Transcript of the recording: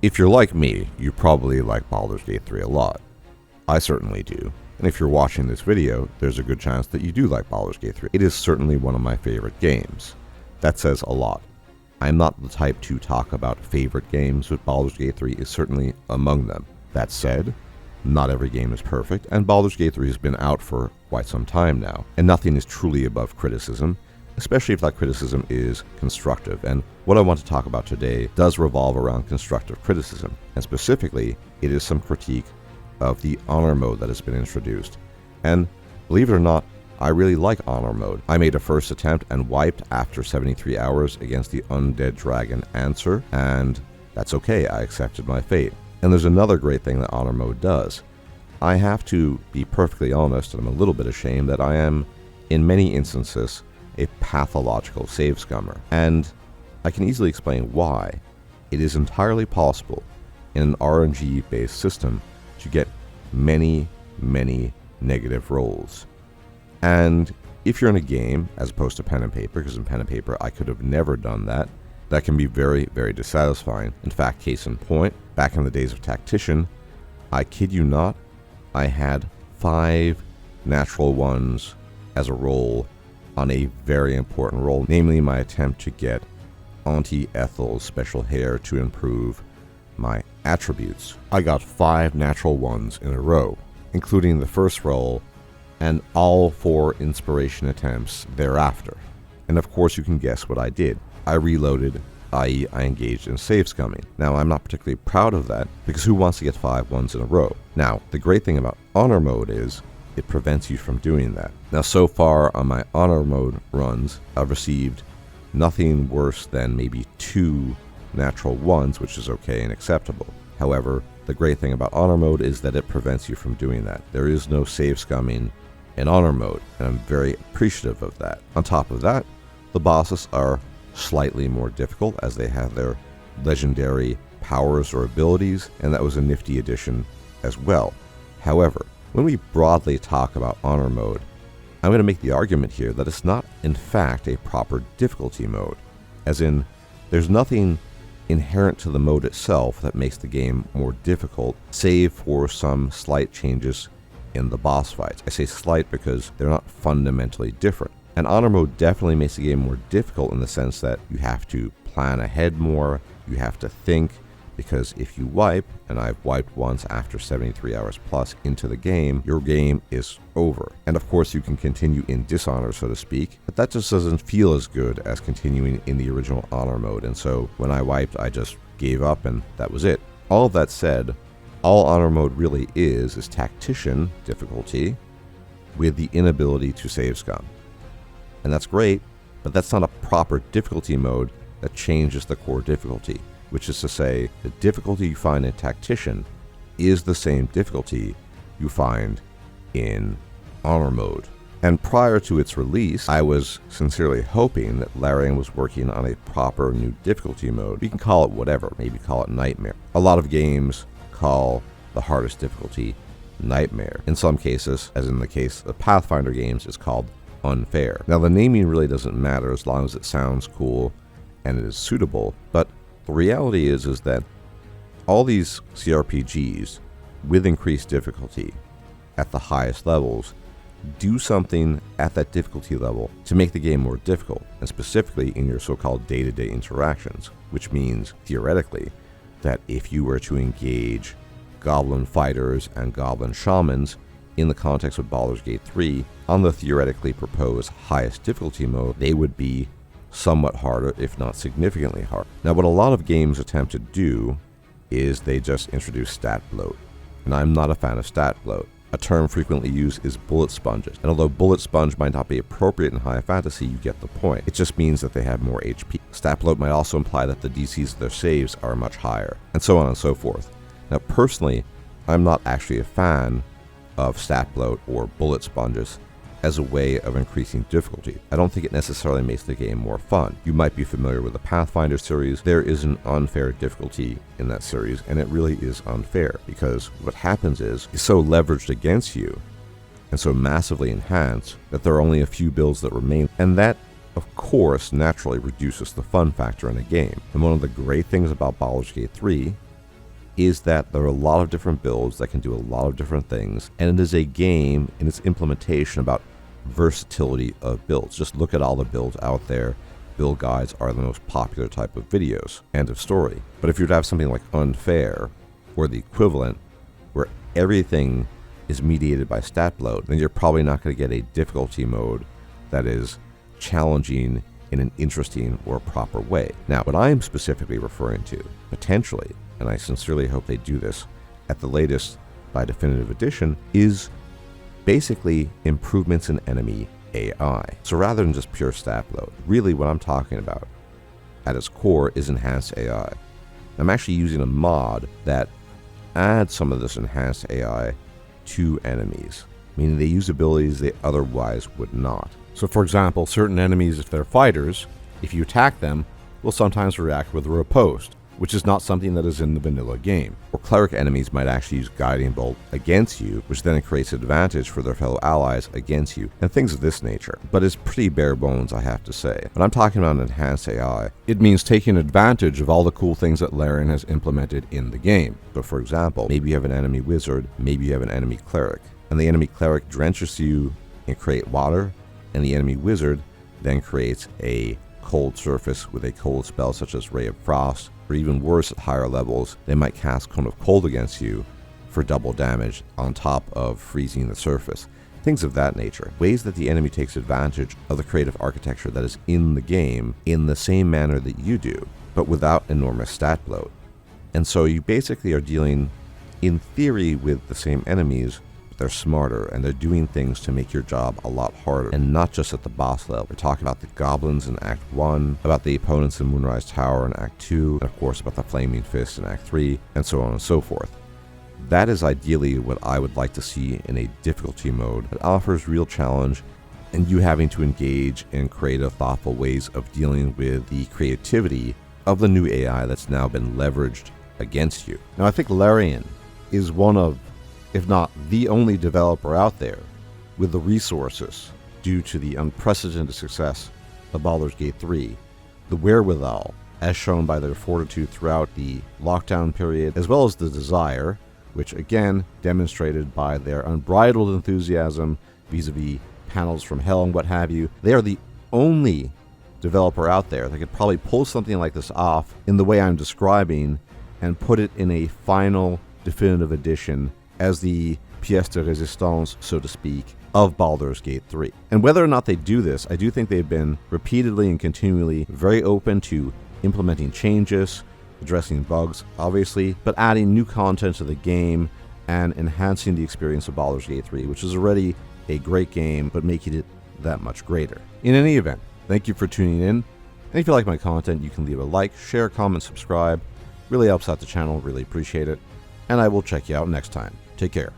If you're like me, you probably like Baldur's Gate 3 a lot. I certainly do. And if you're watching this video, there's a good chance that you do like Baldur's Gate 3. It is certainly one of my favorite games. That says a lot. I'm not the type to talk about favorite games, but Baldur's Gate 3 is certainly among them. That said, not every game is perfect, and Baldur's Gate 3 has been out for quite some time now, and nothing is truly above criticism, especially if that criticism is constructive. And what I want to talk about today does revolve around constructive criticism, and specifically, it is some critique of the honor mode that has been introduced. And believe it or not, I really like honor mode. I made a first attempt and wiped after 73 hours against the undead dragon Answer, and that's okay, I accepted my fate. And there's another great thing that honor mode does. I have to be perfectly honest, and I'm a little bit ashamed that I am, in many instances, a pathological save scummer. And I can easily explain why. It is entirely possible in an RNG-based system to get many, many negative rolls. And if you're in a game, as opposed to pen and paper, because in pen and paper I could have never done that, that can be very, very dissatisfying. In fact, case in point, back in the days of Tactician, I kid you not, I had 5 natural ones as a roll on a very important roll, namely my attempt to get Auntie Ethel's special hair to improve my attributes. I got 5 natural ones in a row, including the first roll and all 4 inspiration attempts thereafter. And of course you can guess what I did. I reloaded, i.e. I engaged in save scumming. Now I'm not particularly proud of that, because who wants to get 5 ones in a row? Now, the great thing about honor mode is it prevents you from doing that. Now so far on my honor mode runs, I've received nothing worse than maybe 2 natural ones, which is okay and acceptable. However, the great thing about honor mode is that it prevents you from doing that. There is no save scumming in honor mode, and I'm very appreciative of that. On top of that, the bosses are slightly more difficult as they have their legendary powers or abilities, and that was a nifty addition as well. However, when we broadly talk about honor mode, I'm going to make the argument here that it's not in fact a proper difficulty mode, as in there's nothing inherent to the mode itself that makes the game more difficult, save for some slight changes in the boss fights. I say slight because they're not fundamentally different. And honor mode definitely makes the game more difficult in the sense that you have to plan ahead more, you have to think, because if you wipe, and I've wiped once after 73 hours plus into the game, your game is over. And of course you can continue in dishonor, so to speak, but that just doesn't feel as good as continuing in the original honor mode. And so when I wiped, I just gave up and that was it. All of that said, all honor mode really is Tactician difficulty with the inability to save scum. And that's great, but that's not a proper difficulty mode that changes the core difficulty, which is to say the difficulty you find in Tactician is the same difficulty you find in honor mode. And prior to its release, I was sincerely hoping that Larian was working on a proper new difficulty mode. You can call it whatever, maybe call it Nightmare. A lot of games call the hardest difficulty Nightmare. In some cases, as in the case of Pathfinder games, it's called Unfair. Now the naming really doesn't matter as long as it sounds cool and it is suitable, but the reality is that all these CRPGs with increased difficulty at the highest levels do something at that difficulty level to make the game more difficult, and specifically in your so-called day-to-day interactions, which means, theoretically, that if you were to engage goblin fighters and goblin shamans in the context of Baldur's Gate 3 on the theoretically proposed highest difficulty mode, they would be somewhat harder, if not significantly harder. Now, what a lot of games attempt to do is they just introduce stat bloat, and I'm not a fan of stat bloat. A term frequently used is bullet sponges, and although bullet sponge might not be appropriate in high fantasy, you get the point. It just means that they have more HP. Stat bloat might also imply that the DCs of their saves are much higher, and so on and so forth. Now, personally, I'm not actually a fan of stat bloat or bullet sponges as a way of increasing difficulty. I don't think it necessarily makes the game more fun. You might be familiar with the Pathfinder series. There is an unfair difficulty in that series, and it really is unfair because what happens is it's so leveraged against you and so massively enhanced that there are only a few builds that remain, and that of course naturally reduces the fun factor in a game. And one of the great things about Baldur's Gate 3 is that there are a lot of different builds that can do a lot of different things, and it is a game in its implementation about versatility of builds. Just look at all the builds out there. Build guides are the most popular type of videos. End of story. But if you were to have something like Unfair, or the equivalent, where everything is mediated by stat bloat, then you're probably not going to get a difficulty mode that is challenging in an interesting or proper way. Now, what I am specifically referring to, potentially, and I sincerely hope they do this at the latest by Definitive Edition, is basically improvements in enemy AI. So rather than just pure stat bloat, really what I'm talking about at its core is enhanced AI. I'm actually using a mod that adds some of this enhanced AI to enemies, meaning they use abilities they otherwise would not. So for example, certain enemies, if they're fighters, if you attack them, will sometimes react with a riposte, which is not something that is in the vanilla game. Or cleric enemies might actually use Guiding Bolt against you, which then creates advantage for their fellow allies against you, and things of this nature. But it's pretty bare bones, I have to say. When I'm talking about enhanced AI, it means taking advantage of all the cool things that Larian has implemented in the game. So for example, maybe you have an enemy wizard, maybe you have an enemy cleric, and the enemy cleric drenches you in Create Water, and the enemy wizard then creates a cold surface with a cold spell such as Ray of Frost, or even worse at higher levels, they might cast Cone of Cold against you for double damage on top of freezing the surface. Things of that nature. Ways that the enemy takes advantage of the creative architecture that is in the game in the same manner that you do, but without enormous stat bloat. And so you basically are dealing, in theory, with the same enemies, they're smarter, and they're doing things to make your job a lot harder, and not just at the boss level. We're talking about the goblins in Act 1, about the opponents in Moonrise Tower in Act 2, and of course about the Flaming Fist in Act 3, and so on and so forth. That is ideally what I would like to see in a difficulty mode that offers real challenge, and you having to engage in creative, thoughtful ways of dealing with the creativity of the new AI that's now been leveraged against you. Now, I think Larian is one of, if not the only developer out there with the resources, due to the unprecedented success of Baldur's Gate 3, the wherewithal, as shown by their fortitude throughout the lockdown period, as well as the desire, which again demonstrated by their unbridled enthusiasm vis-a-vis panels from hell and what have you. They are the only developer out there that could probably pull something like this off in the way I'm describing and put it in a final definitive edition as the pièce de résistance, so to speak, of Baldur's Gate 3. And whether or not they do this, I do think they've been repeatedly and continually very open to implementing changes, addressing bugs, obviously, but adding new content to the game and enhancing the experience of Baldur's Gate 3, which is already a great game, but making it that much greater. In any event, thank you for tuning in. And if you like my content, you can leave a like, share, comment, subscribe. Really helps out the channel, really appreciate it. And I will check you out next time. Take care.